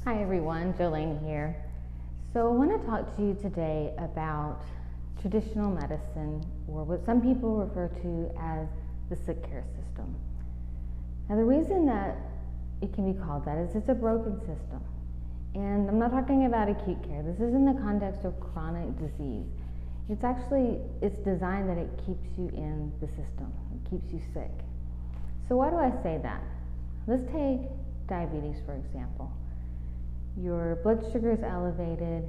Hi everyone, Jolene here. So I want to talk to you today about traditional medicine, or what some people refer to as the sick care system. Now the reason that it can be called that is it's a broken system. And I'm not talking about acute care. This is in the context of chronic disease. It's designed that it keeps you in the system. It keeps you sick. So why do I say that? Let's take diabetes, for example. Your blood sugar is elevated,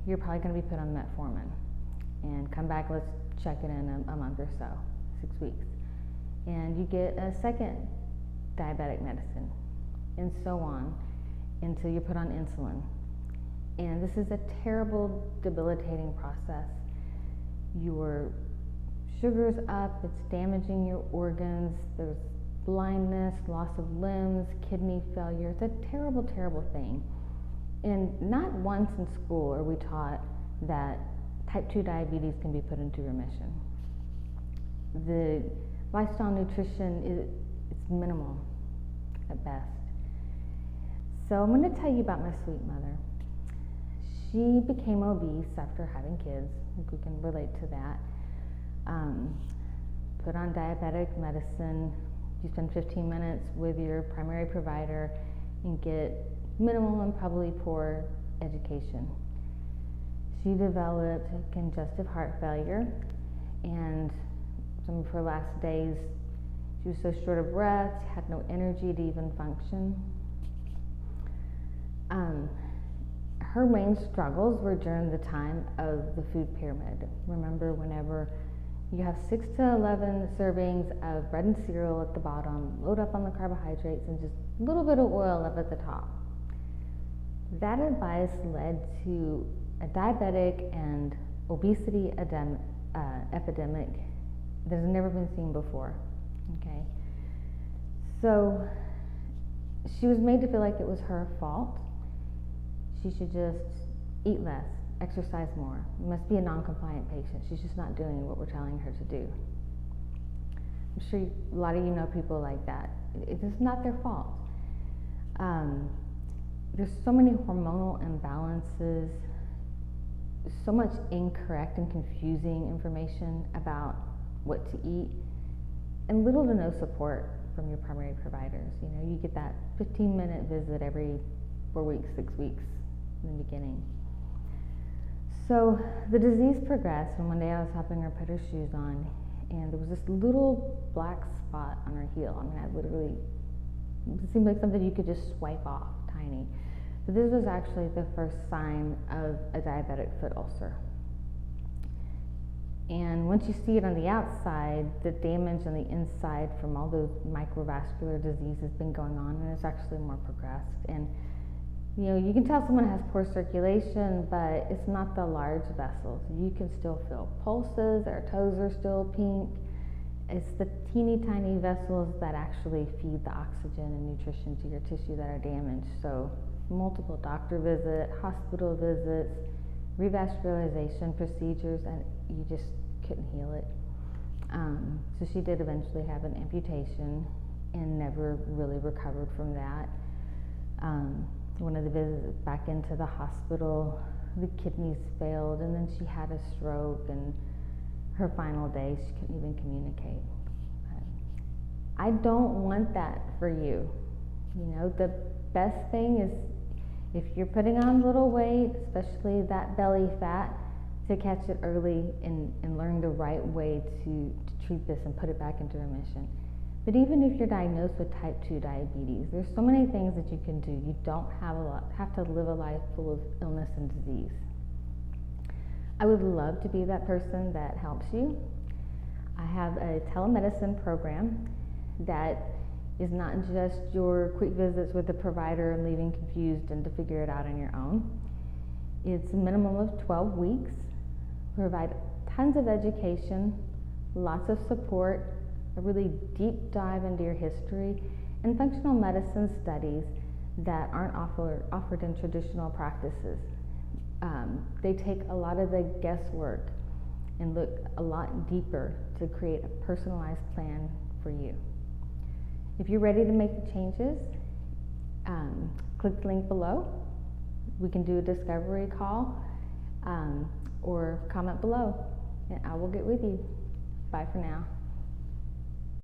you're probably going to be put on metformin. And come back, let's check it in a month or so, 6 weeks. And you get a second diabetic medicine, and so on, until you're put on insulin. And this is a terrible, debilitating process. Your sugar's up, it's damaging your organs, there's blindness, loss of limbs, kidney failure. It's a terrible, terrible thing. And not once in school are we taught that type 2 diabetes can be put into remission. The lifestyle nutrition it's minimal at best. So I'm going to tell you about my sweet mother. She became obese after having kids. I think we can relate to that. Put on diabetic medicine. You spend 15 minutes with your primary provider and get minimal and probably poor education. She developed congestive heart failure, and some of her last days, she was so short of breath, had no energy to even function. Her main struggles were during the time of the food pyramid. Remember, whenever you have 6 to 11 servings of bread and cereal at the bottom, load up on the carbohydrates, and just a little bit of oil up at the top. That advice led to a diabetic and obesity epidemic that has never been seen before. Okay, so she was made to feel like it was her fault. She should just eat less, exercise more. Must be a non-compliant patient. She's just not doing what we're telling her to do. I'm sure a lot of you know people like that. It is not their fault. There's so many hormonal imbalances, so much incorrect and confusing information about what to eat, and little to no support from your primary providers. You know, you get that 15-minute visit every 4 weeks, 6 weeks in the beginning. So the disease progressed, and one day I was helping her put her shoes on, and there was this little black spot on her heel. I mean, it seemed like something you could just swipe off, tiny. But this was actually the first sign of a diabetic foot ulcer. And once you see it on the outside, the damage on the inside from all those microvascular disease has been going on, and it's actually more progressed. And you know, you can tell someone has poor circulation, but it's not the large vessels. You can still feel pulses, their toes are still pink. It's the teeny tiny vessels that actually feed the oxygen and nutrition to your tissue that are damaged. So multiple doctor visits, hospital visits, revascularization procedures, and you just couldn't heal it. So she did eventually have an amputation and never really recovered from that. One of the visits back into the hospital, the kidneys failed, and then she had a stroke, and her final days she couldn't even communicate. I don't want that for you. You know, the best thing is if you're putting on a little weight, especially that belly fat, to catch it early and learn the right way to treat this and put it back into remission. But even if you're diagnosed with type 2 diabetes, there's so many things that you can do. You don't have to live a life full of illness and disease. I would love to be that person that helps you. I have a telemedicine program that is not just your quick visits with the provider and leaving confused and to figure it out on your own. It's a minimum of 12 weeks. We provide tons of education, lots of support, a really deep dive into your history, and functional medicine studies that aren't offered in traditional practices. They take a lot of the guesswork and look a lot deeper to create a personalized plan for you. If you're ready to make the changes, click the link below we can do a discovery call or comment below, and I will get with you. Bye for now.